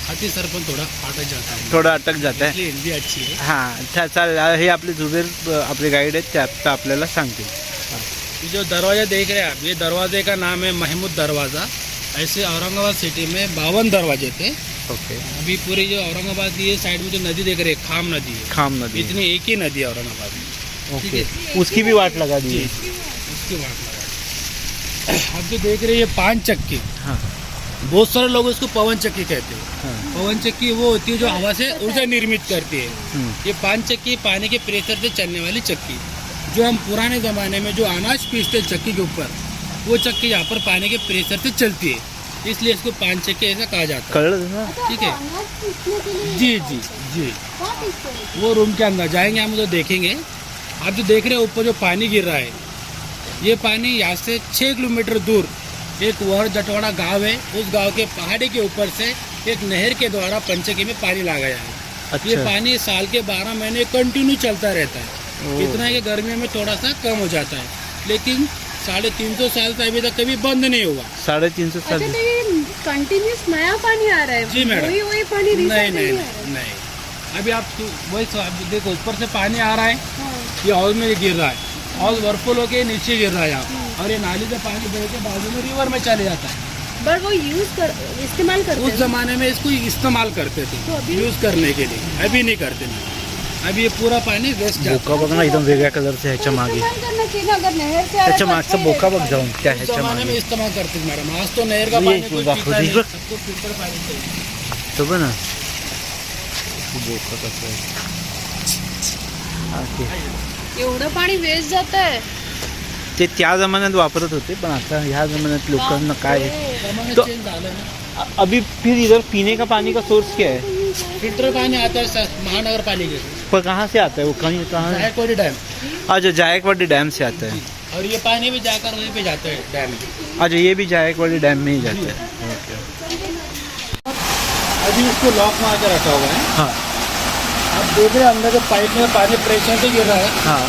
हाथी सर पण थोड़ा अटक जाता है. थोडा अटक जात आहे. इसलिए हिंदी अच्छी है. हां, चालेल. हे आपले जुबेर आपले गाईड आहेत, ते आता आपल्याला सांगतील. ये जो दरवाजा देख रहे हैं आप, ये दरवाजे का नाम है महमूद दरवाज़ा. ऐसे औरंगाबाद सिटी में 52 दरवाजे थे. ओके. अभी पूरी जो औरंगाबाद की ये साइड में जो नदी देख रहे हैं, खाम नदी है. खाम नदी. इतनी एक ही नदी है औरंगाबाद में. ओके. उसकी भी वाट लगा दी. उसकी बात लगा. अब जो देख रहे हैं ये पान चक्की, हाँ. बहुत सारे लोग इसको पवन चक्की कहते हैं. हाँ. पवन चक्की वो होती है जो हवा से ऊर्जा निर्मित करती है. ये पान चक्की पानी के प्रेशर से चलने वाली चक्की. जो हम पुराने ज़माने में जो अनाज पीसते चक्की के ऊपर, वो चक्की यहाँ पर पानी के प्रेशर से चलती है, इसलिए इसको पान चक्की ऐसा कहा जाता है. कळलं ना? ठीक है. जी जी जी. वो रूम के अंदर जाएंगे हम, तो देखेंगे. आप जो देख रहे हैं ऊपर जो पानी गिर रहा है, ये पानी यहाँ से 6 किलोमीटर दूर एक वर जटवाड़ा गांव है, उस गांव के पहाड़ी के ऊपर से एक नहर के द्वारा पंचकी में पानी ला गया है. अच्छा. ये पानी साल के 12 महीने कंटिन्यू चलता रहता है. इतना है कि गर्मियों में थोड़ा सा कम हो जाता है, लेकिन 350 साल से अभी तक कभी बंद नहीं हुआ. 350 अच्छा, साल. तो ये कंटिन्यूस नया पानी आ रहा है? जी मैडम. वही पानी नहीं रिसाइकल नहीं आ रहा है? नहीं नहीं. अभी आप वही आप देखो, ऊपर से पानी आ रहा है, हाँ. ये हाउस में गिर रहा है, हाउस वर्फुल होके नीचे गिर रहा है यहाँ, और ये नाली से पानी बह के बाजू में रिवर में चले जाता है. बट वो इस्तेमाल करते उस हैं? जमाने में इसको इस्तेमाल करते थे तो अभी? यूज करने के लिए. अभी नहीं करते ना. अभी ये पूरा पानी वेस्ट जाता बोका बघ ना, एकदम वेगळ्या कलरचं ह्याच्या मागे. इस्तेमाल करना चाहिए ना, अगर नहर से आ रहा है त्याच्या तो मागचा अच्छा बोका है. बघ जाऊन, त्या है. उस ह्याच्या जमाने में मागे. इस्तेमाल करते थे मैडम. आज तो नहर का ये पानी तो कोई दाखव पीता नहीं, दीजिए. सबको फिल्टर पानी चाहिए. तो बघ ना, बोका कसं आहे. ओके. एवढं पाणी वेस्ट जात आहे. ते त्या जमान्यात वापरत होते, पण आता ह्या जमान्यात लोकांना काय आहे? जमाना तो- चेंज झाला ना. अभी फिर इधर पीने का पानी का सोर्स क्या है? फिल्टर पानी आता है महानगर पालिका से, पर कहाँ से आता है वो? कहीं कहाँ? जायकवाड़ी डैम. अच्छा, जायकवाड़ी डैम से आता है. और ये पानी भी जाकर वहीं पे जाता है डैम में. अच्छा, ये भी जायकवाड़ी डैम में ही जाता है. ओके. अभी इसको लॉक मार के रखा हुआ है. हाँ आप देख रहे हैं अंदर जो पाइप में पानी प्रेशर से गिर रहा है. हाँ.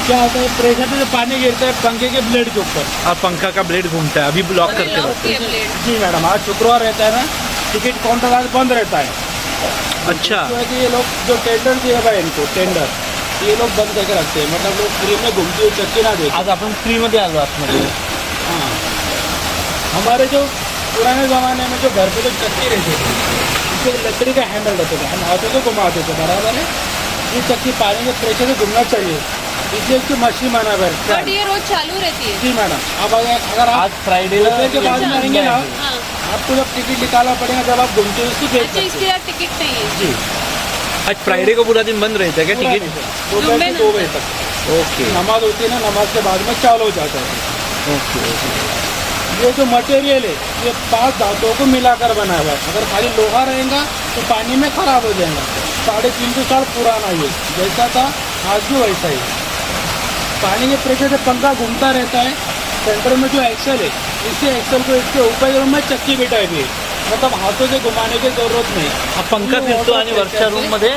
क्या होता है, प्रेशर से जो पानी गिरता है पंखे के ब्लेड के ऊपर. अब पंखा का ब्लेड घूमता है, अभी ब्लॉक करके लॉक रखते किया ब्लेड. जी मैडम, आज शुक्रवार रहता है ना, टिकट काउंटर आज बंद रहता है. हैं. अच्छा. जो है कि ये लोग जो टेंडर दिए हुए हैं इनको टेंडर, ये लोग बंद करके रखते हैं. मतलब लोग फ्री में घूमती हुई चक्की ना दे. आज आपण फ्रीमध्ये आलो आतमध्ये. हाँ, हमारे जो पुराने ज़माने में जो घर पे जो चक्की रहती थी, उसके लकड़ी का हैंडल रहता था, हम हाथों से घुमाते थे. बराबर है. ये चक्की पानी के प्रेशर से घूमना चाहिए, इसलिए इसकी मशीन बना हुआ है. बट ये रोज चालू रहती है. जी मैडम. अब अगर आप आज फ्राइडे दोपहर के बाद में आएंगे ना, हाँ. आपको जब टिकट निकालना पड़ेगा, जब आप घूमते हो उसकी बेच अच्छा, इसके लिए टिकट नहीं है. जी. आज फ्राइडे को पूरा दिन बंद रहता है क्या टिकट? दोपहर से 2 बजे तक ओके नमाज होती है ना, नमाज के बाद में चालू हो जाता है. ओके. ये जो मटेरियल है, ये 5 धातुओं को मिलाकर बना हुआ है. अगर खाली लोहा रहेगा तो पानी में खराब हो जाएगा. 350 साल पुराना ये, जैसा था आज भी वैसा ही. पानी के प्रेशर से पंखा घूमता रहता है. सेंटर में जो एक्सल है, इसी एक्सल को इसके ऊपर में चक्की बिठाई हुई है. मतलब हाथों से घुमाने की जरूरत नहीं. हा पंखा फिरतो आणि वरच्या रूम मध्ये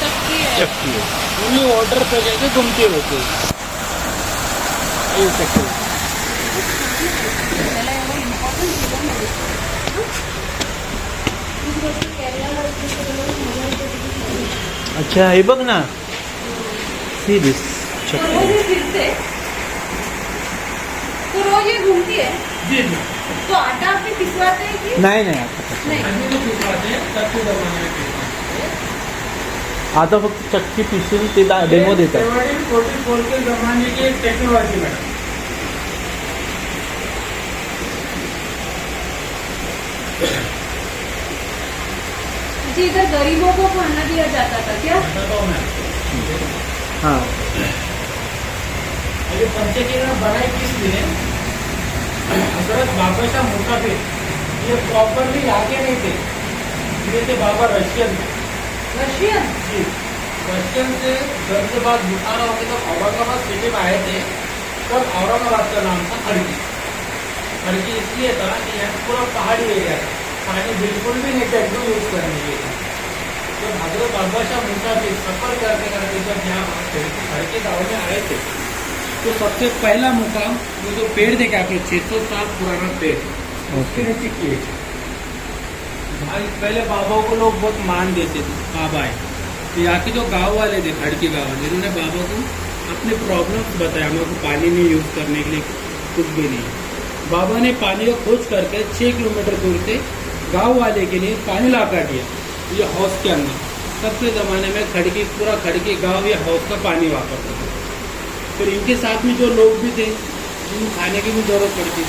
चक्की है. चक्की आहे. पूरी वाटर प्रेशर से घूमती रहती है. येऊ शकतो. त्याला एवढं इम्पॉर्टन्स दिलं नाही. तीच गोष्ट केरळला वगैरे अच्छा हे बघ ना, सी दिस तो रोज ये फिरते, तो रोज ये घूमती है. तो आटा आपने पिसवाते हैं कि नाही नाही नहीं? आता फक्त चक्की पिसून ते डेमो देतात. के जमाने की एक टेक्नोलॉजी मैडम. जी इधर गरीबों को खाना दिया जाता था क्या? हां ये पंचकीर्ण बनाई किस लिए? हजरत बाबाशाह मुसाफिर ये प्रॉपरली आगे नहीं थे, ये थे बाबा रशियन थे. रशियन. जी, रशियन से घर के बाद बुखारा होके जब औरंगाबाद सिटी में आए थे, तब औरंगाबाद का नाम था खड़की. खड़की इसलिए था कि यहाँ पूरा पहाड़ी एरिया था, पानी बिल्कुल भी नहीं था एकदम यूज करने के लिए. जब हजरत बाबाशाह मुसाफिर सफर करते करते जब यहाँ खड़की गाँव में आए थे, तो सबसे पहला मुकाम वो जो पेड़ देखे आपने 600 साल पुराना पेड़, उसके नीचे किए थे. भाई पहले बाबाओं को लोग बहुत मान देते थे, बाबा है. तो यहाँ के जो गांव वाले थे, खड़की गाँव वाले, उन्होंने बाबा को अपने प्रॉब्लम बताया, हमारे पानी नहीं यूज करने के लिए कुछ भी नहीं. बाबा ने पानी का खोज करके 6 किलोमीटर दूर से गाँव वाले के लिए पानी ला कर दिया ये हाउस के अंदर. तब के ज़माने में खड़की पूरा खड़की गाँव ये हाउस का पानी वापरता था. फिर इनके साथ में जो लोग भी थे जिनको खाने की भी जरूरत पड़ती थी,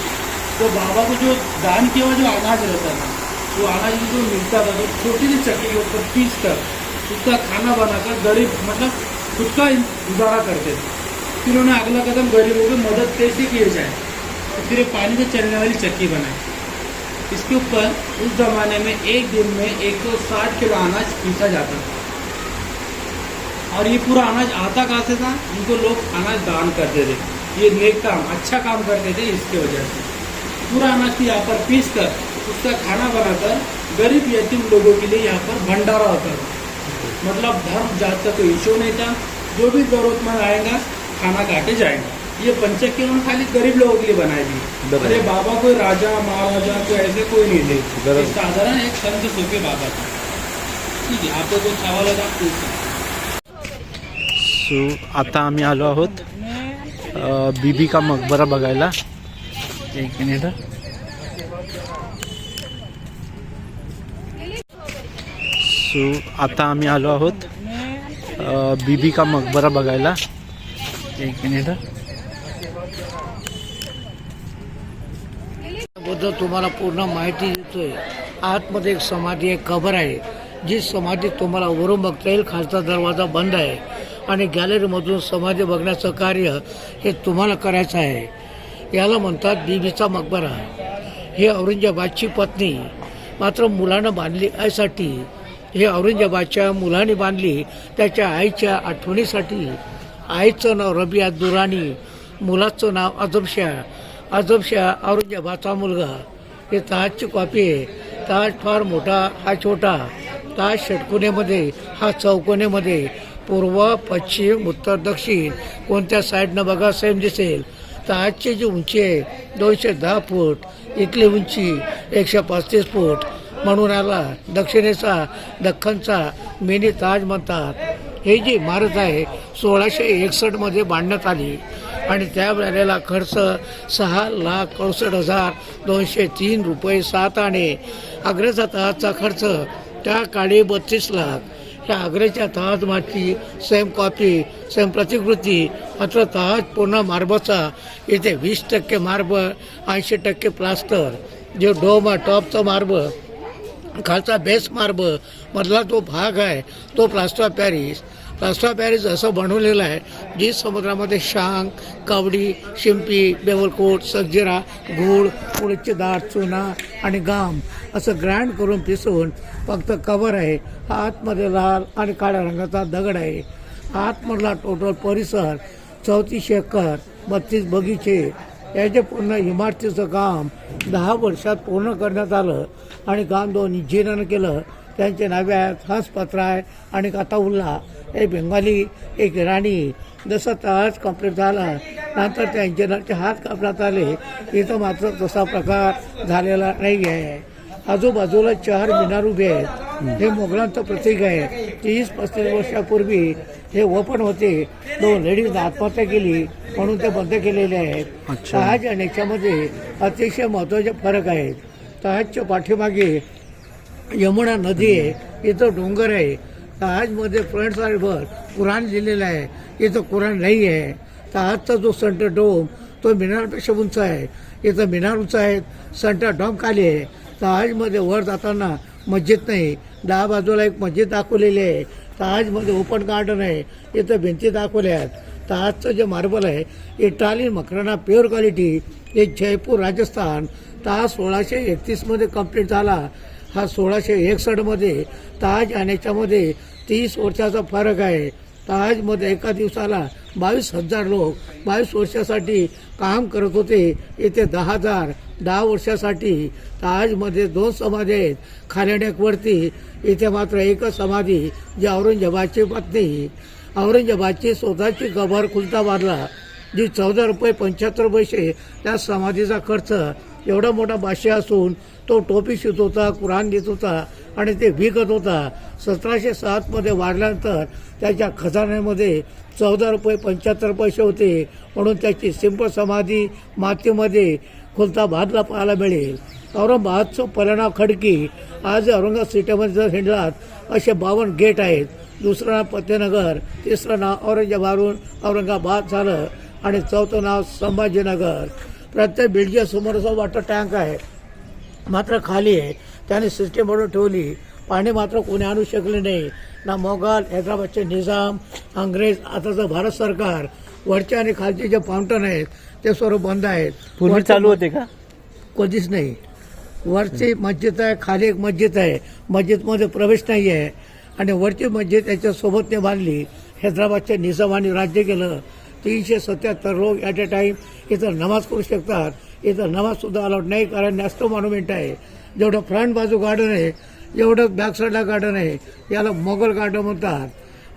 तो बाबा को जो दान किया हुआ जो अनाज रहता था, वो अनाज जो मिलता था तो छोटी सी चक्की के ऊपर पीस कर उसका खाना बनाकर गरीब मतलब खुद का गुजारा करते थे. फिर उन्होंने अगला कदम गरीबों की मदद कैसे किए जाए, तो फिर एक पानी से चलने वाली चक्की बनाई. इसके ऊपर उस जमाने में एक दिन में 160 किलो अनाज पीसा जाता था. और ये पूरा अनाज आता कहाँ से था? इनको लोग अनाज दान करते थे. ये नेक काम, अच्छा काम करते थे. इसके वजह से पूरा अनाज को यहाँ पर पीस कर उसका खाना बनाकर गरीब यतीम लोगों के लिए यहाँ पर भंडारा होता था. मतलब धर्म जात का कोई इशू नहीं था, जो भी जरूरतमंद आएगा खाना काटे जाएगा. ये पंचकीर्ण खाली गरीब लोगों के लिए बनाई थी. अरे बाबा कोई राजा महाराजा कोई ऐसे कोई नहीं थे, ये साधारण एक संत सोके बाबा था. ठीक आहे, आपको जो सवाल होता पूछा. सो आता आम्ही आलो आहोत बीबी का मकबरा बघायला. एक मिनिट. सो आता आम्ही आलो आहोत बीबी का मकबरा बघायला. एक मिनिट. बद्दल तुम्हाला पूर्ण माहिती देतोय. आतमध्ये एक समाधी आहे, कबर आहे, जी समाधी तुम्हाला वरून बघता येईल. खालचा दरवाजा बंद आहे आणि गॅलरीमधून समाधी बघण्याचं कार्य हे तुम्हाला करायचं आहे. याला म्हणतात बीबीचा मकबरा. ही औरंगजेबाची पत्नी मात्र मुलानं बांधली आईसाठी. हे औरंगजेबाच्या मुलाने बांधली त्याच्या आईच्या आठवणीसाठी. आईचं नाव रबिया दुराणी, मुलाचं नाव आजमशाह. आजमशाह औरंगजेबाचा मुलगा. हे ताजची कॉपी आहे. ताज फार मोठा हा छोटा. ताज षटकोनीमध्ये हा चौकोनीमध्ये. पूर्व पश्चिम उत्तर दक्षिण कोणत्या साईडनं बघा सेम दिसेल. ताजची जी उंची आहे 210 फूट, इथली उंची 135 फूट. म्हणून याला दक्षिणेचा दख्खनचा मिनी ताज म्हणतात. ही जी इमारत आहे 1661 बांधण्यात आली आणि त्यावेळेला खर्च 6,68,203 रुपये 7 आणे. आग्र्याचा ताजचा खर्च त्या काळी 32 लाख. ह्या आग्र्याच्या ताजमाची सेम कॉपी सेम प्रतिकृती. मात्र ताज पूर्ण मार्बलचा. इथे 20% मार्बल 80% प्लास्टर. जे डोम टॉपचं मार्बल, खालचा बेस मार्बल, मधला जो भाग आहे तो plaster of Paris. Plaster of Paris असं बनवलेलं आहे जी समुद्रामध्ये शांग, कावडी, शिंपी, बेवलकोट, सगजिरा, गूळ, उडीदची डाळ, चुना आणि गाम असं ग्राइंड करून पिसून फक्त कवर आहे. आतमध्ये लाल आणि काळ्या रंगाचा दगड आहे. आतमधला टोटल परिसर 34 एकर, 32 बगीचे. याचे पूर्ण इमारतीचं काम 10 वर्षात पूर्ण करण्यात आलं आणि काम 2 इंजिनियरनं केलं. त्यांचे नावे आहेत हंस पत्राय आणि काताउल्ला. एक बेंगाली एक इराणी. जसं ताज कंप्लीट झाला नंतर त्या इंजिनियरचे हात कापण्यात आले. इथं मात्र तसा प्रकार झालेला नाही आहे. आजूबाजूला 4 मिनार उभे आहेत. हे मोगलांचं प्रतीक आहे. 30-35 वर्षापूर्वी हे ओपन होते. 2 लेडीज आत्महत्या केली म्हणून ते बंद केलेले आहेत. ताज आणि याच्यामध्ये अतिशय महत्त्वाचे फरक आहेत. ताजच्या पाठीमागे यमुना नदी आहे, इथं डोंगर आहे. ताजमध्ये फ्रंट साईडवर कुराण लिहिलेलं आहे, इथं कुराण नाही आहे. ताजचा जो सेंटर डोम तो मिनारपेक्षा उंच आहे, इथं मिनार उंच आहेत, सेंटर डोम खाली आहे. ताजमध्ये वर जाताना मस्जिद नाही, 10 बाजूला एक मस्जिद दाखवलेली आहे. ताजमध्ये ओपन गार्डन आहे, इथं भिंती दाखवल्या आहेत. ताजचं जे मार्बल आहे इटालियन मकराना प्युअर क्वालिटी, हे जयपूर राजस्थान. ताज 1631 कंप्लीट झाला. हा 1661 ताज आणि याच्यामध्ये 30 वर्षाचा फरक आहे. ताजमध्ये एका दिवसाला 22,000 लोक 22 वर्षासाठी काम करत होते. इथे 10,000 10 वर्षासाठी. ताजमध्ये 2 समाधी आहेत खाल्याडेकवरती. इथे मात्र एकच समाधी जी औरंगजेबाची पत्नी, औरंगजेबाची स्वतःची कबर खुलता बांधला, जी 14 रुपये 75 पैसे त्या समाधीचा खर्च. एवढा मोठा बादशाह असून तो टोपी शिवत होता, कुराण देत होता आणि ते विकत होता. 1707 वाढल्यानंतर त्याच्या खजान्यामध्ये 14 रुपये 75 पैसे होते म्हणून त्याची सिंपल समाधी मातीमध्ये खुलता बांधला पाहायला मिळेल. औरंगाबादचं पलना खडकी. आज औरंगाबाद सिटीमध्ये जर हिंडलात असे 52 गेट आहेत. दुसरं नाव फतेनगर, तिसरं नाव औरंगाबादवरून औरंगाबाद झालं आणि चौथं नाव संभाजीनगर. प्रत्येक बिल्डिंगच्या समोर असा वॉटर टँक आहे, मात्र खाली आहे. त्याने सिस्टीम म्हणून ठेवली. पाणी मात्र कोणी आणू शकले नाही. ना मोगल, हैदराबादचे निजाम, अंग्रेज, आताचं भारत सरकार. वरचे आणि खालचे जे फाउंटन आहेत ते सर्व बंद आहेत. पूर्वी चालू होते का? कधीच नाही. वरची मस्जिद आहे, खाली एक मस्जिद आहे. मस्जिदमध्ये प्रवेश नाही आहे आणि वरची मस्जिद त्याच्यासोबतने बांधली. हैदराबादच्या निजामाने राज्य केलं. 377 लोक ॲट ए टाईम इथं नमाज करू शकतात. इथं नमाजसुद्धा अलाउड नाही, कारण नॅशनल मॉन्युमेंट आहे. जेवढं फ्रंट बाजू गार्डन आहे एवढं बॅक साईडला गार्डन आहे. याला मोगल गार्डन म्हणतात.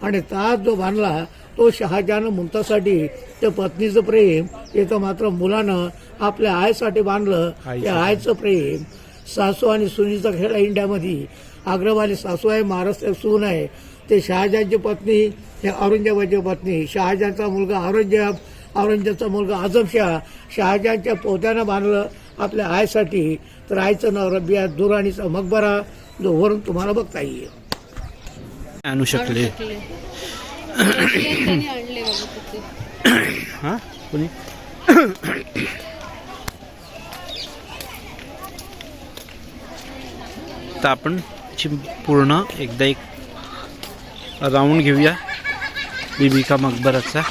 आणि ताज जो बांधला तो शहाजहान मुमताजसाठी, ते पत्नीचं प्रेम. इथं मात्र मुलानं आपल्या आईसाठी बांधलं, ते आईचं प्रेम. सासू आणि सुनीचा खेळ आहे इंडियामध्ये. आग्रावाली सासू आहे, महाराष्ट्र सून आहे. ते शहाजहानची पत्नी, हे औरंगजेबाची पत्नी. शहाजहानचा मुलगा औरंगजेब, औरंगजेबचा मुलगा आझमशाह. शहाजहानच्या पोत्यानं बांधलं आपल्या आईसाठी. तर आईचं नाव रबिया दुराणीचा मकबरा, जो वरून तुम्हाला बघता येईल. आणू शकले आणले बाबा तिथे. हां कोणी तर आपण पूर्ण एकदा एक राऊंड घेऊया बीबी का मकबराचा.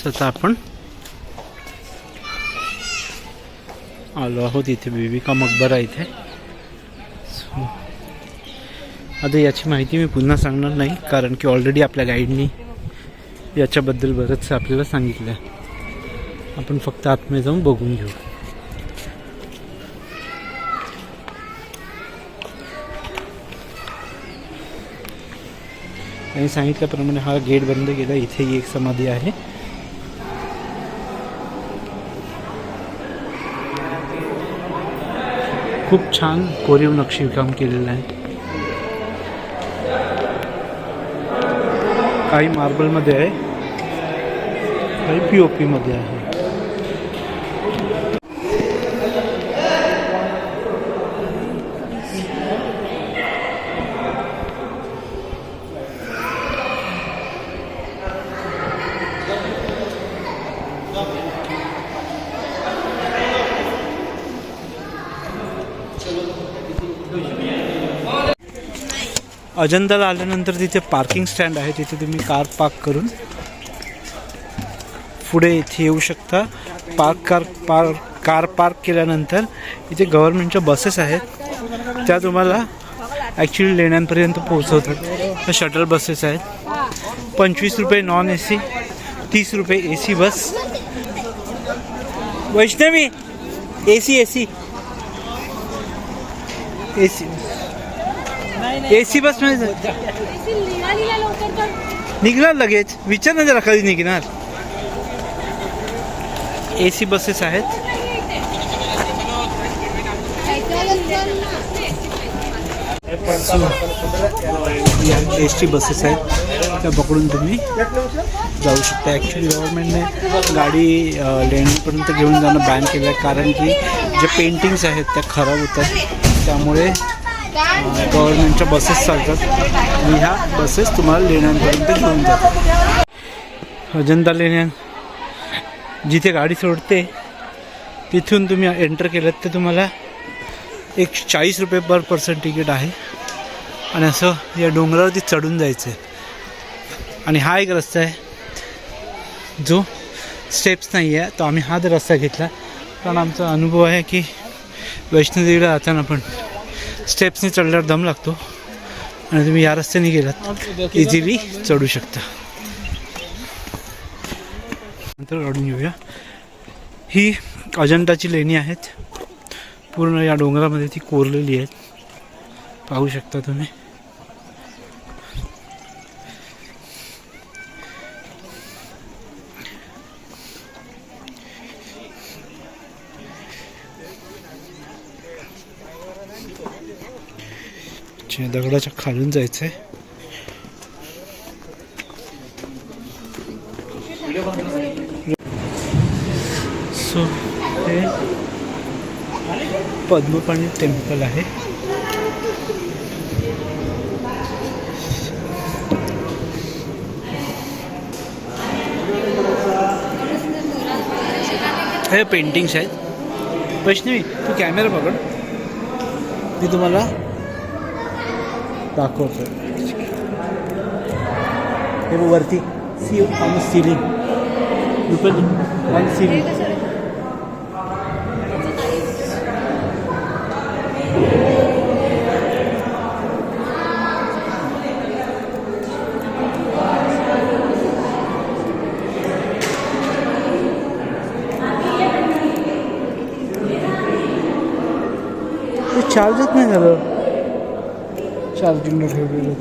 तर आपण आलो आहोत इथे बीबी का मकबरा इथे. आता याची माहिती मी पुन्हा सांगणार नाही, कारण की ऑलरेडी आपल्या गाईडनी याच्याबद्दल बरंचसं आपल्याला सांगितलं आहे. आपण फक्त आतमध्ये जाऊन बघून घेऊ. त्यांनी सांगितल्याप्रमाणे हा गेट बंद केला. इथे एक समाधी आहे. खूप छान कोरीव नक्षीकाम केलेलं आहे. काही मार्बलमध्ये आहे, काही POP मध्ये आहे. अजंताला आल्यानंतर तिथे पार्किंग स्टँड आहे. तिथे तुम्ही कार पार्क करून पुढे इथे येऊ शकता. कार पार्क केल्यानंतर इथे गव्हर्नमेंटच्या बसेस आहेत, त्या तुम्हाला ॲक्च्युली लेण्यांपर्यंत पोहोचवतात. त्या शटल बसेस आहेत. 25 रुपये नॉन AC, 30 रुपये AC बस. वैष्णवी AC AC बस मध्ये निघाली लवकर तर निघणार लगेच, विचार ना जरा कधी निघणार. AC बसेस आहेत. ST बसेस आहेत, त्या पकडून तुम्ही जाऊ शकता. ॲक्च्युली गव्हर्नमेंटने गाडी लेणीपर्यंत घेऊन जाणं बॅन केलं आहे, कारण की जे पेंटिंग्स आहेत त्या खराब होतात. त्यामुळे गव्हर्नमेंटच्या बसेस चालतात आणि ह्या बसेस तुम्हाला लेण्यांपर्यंत घेऊन जातात. अजंता लेण्या जिथे गाडी सोडते तिथून तुम्ही एंटर केलं तर तुम्हाला 140 रुपये पर पर्सन तिकीट आहे. आणि असं या डोंगरावरती चढून जायचं आहे. आणि हा एक रस्ता आहे जो स्टेप्स नाही आहे, तो आम्ही हाच रस्ता घेतला कारण आमचा अनुभव आहे की वैष्णोदेवीला जाताना पण स्टेप्सने चढल्यावर दम लागतो आणि तुम्ही या रस्त्याने गेलात इझिली चढू शकता. नंतर काढून घेऊया. ही अजंताची लेणी आहेत, पूर्ण या डोंगरामध्ये ती कोरलेली आहेत, पाहू शकता तुम्ही. दगडाच्या खालून जायचंय. सो हे पद्मपाणी टेम्पल आहे. हे पेंटिंग्स आहेत. वैष्णवी तू कॅमेरा पकड, मी तुम्हाला दाखवतो. हे वरती सी ऑन सिलिंग ऑन सिलिंग. चार्जच नाही झालं, चार्जिंगला ठेवलेलं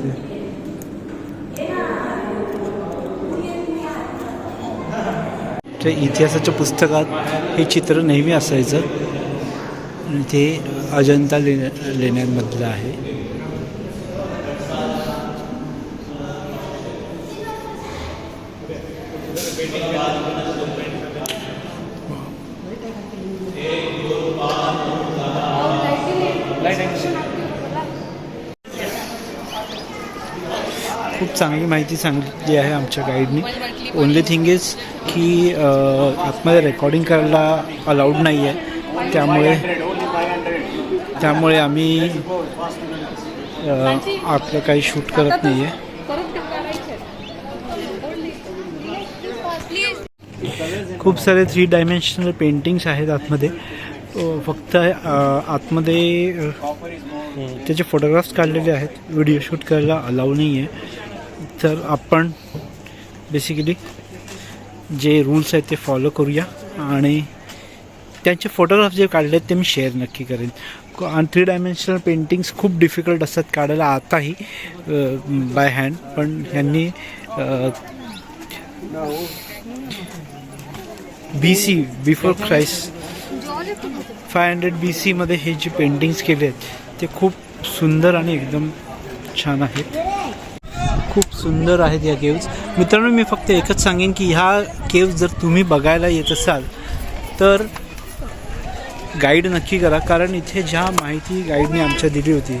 ते इतिहासाच्या पुस्तकात हे चित्र नेहमी असायचं आणि ते अजंता लेण्यांमधलं आहे. खूप चांगली माहिती सांगितली आहे आमच्या गाईडनी. ओनली थिंग इज की आतमध्ये रेकॉर्डिंग करायला अलाउड नाही आहे, त्यामुळे आम्ही आपलं काही शूट करत नाही आहे. खूप सारे 3 डायमेन्शनल पेंटिंग्स आहेत आतमध्ये. फक्त आतमध्ये त्याचे फोटोग्राफ्स काढलेले आहेत, व्हिडिओ शूट करायला अलाउ नाही आहे. तर आपण बेसिकली जे रूल्स आहेत ते फॉलो करूया आणि त्यांचे फोटोग्राफ जे काढले आहेत ते मी शेअर नक्की करेन. आणि 3 डायमेन्शनल पेंटिंग्स खूप डिफिकल्ट असतात काढायला आताही बाय हँड, पण ह्यांनी BC बिफोर क्राइस्ट 500 BC मध्ये हे जे पेंटिंग्स केले आहेत ते खूप सुंदर आणि एकदम छान आहेत. खूप सुंदर आहेत या केव्ज. मित्रांनो, मी फक्त एकच सांगेन की ह्या केव्ज जर तुम्ही बघायला येत असाल तर गाईड नक्की करा, कारण इथे ज्या माहिती गाईडने आमच्या दिली होती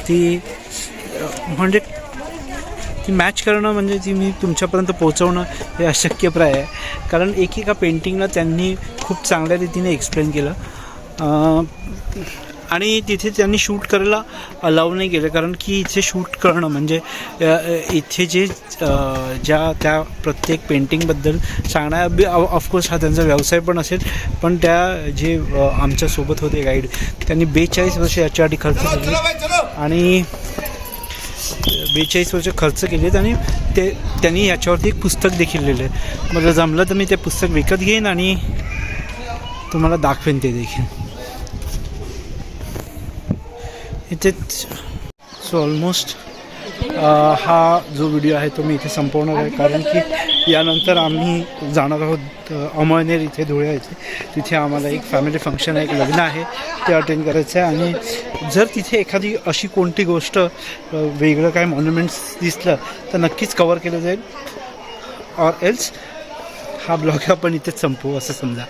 ती म्हणजे ती मॅच करणं म्हणजे ती मी तुमच्यापर्यंत पोहोचवणं हे अशक्यप्राय आहे. कारण एकेका पेंटिंगला त्यांनी खूप चांगल्या रीतीने एक्सप्लेन केलं आणि तिथे त्यांनी शूट करायला अलाव नाही केलं, कारण की इथे शूट करणं म्हणजे इथे जे त्या प्रत्येक पेंटिंगबद्दल सांगणं ऑफकोर्स हा त्यांचा व्यवसाय पण असेल, पण त्या जे आमच्यासोबत होते गाईड त्यांनी 42 वर्ष याच्यासाठी खर्च केले आणि 42 वर्ष खर्च केलेत आणि त्यांनी याच्यावरती एक पुस्तक देखील लिहिलं आहे. मला जमलं तर मी ते पुस्तक विकत घेईन आणि तुम्हाला दाखवेन ते देखील. इथे सो ऑलमोस्ट हा जो व्हिडिओ आहे तो मी इथे संपवणार आहे, कारण की यानंतर आम्ही जाणार आहोत अमळनेर इथे धुळे येथे. तिथे आम्हाला एक फॅमिली फंक्शन आहे, एक लग्न आहे, ते अटेंड करायचं आहे. आणि जर तिथे एखादी अशी कोणती गोष्ट वेगळं काय मॉन्युमेंट्स दिसलं तर नक्कीच कवर केलं जाईल. ऑर एल्स हा ब्लॉग आपण इथेच संपवू असं समजा.